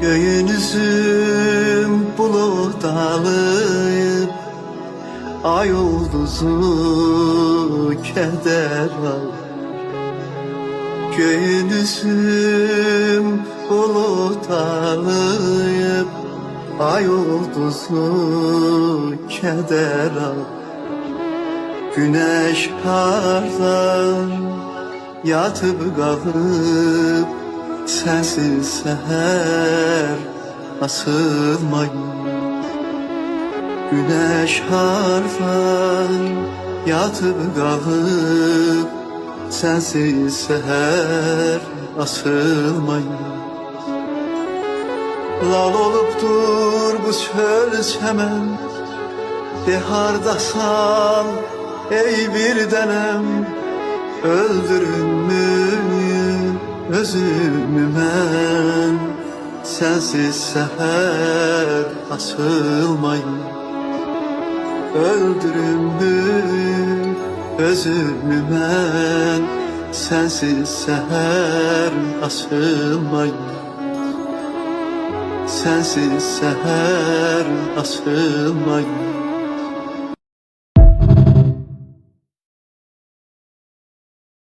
Göğün üzüm bulut alıp ay yolduzu keder al. Göğün üzüm bulut alıp ay yolduzu keder al. Güneş hardan yatıp kalıp sensiz seher asılmayın. Güneş hardan yatıp kalıp sensiz seher asılmayın. Lal olupdur bu çöl çemen, behardasan ey bir denem. Öldürün mü özümü mən, sensiz seher asılmayın. Öldürün mü özümü mən, sensiz seher asılmayın. Sensiz seher asılmayın.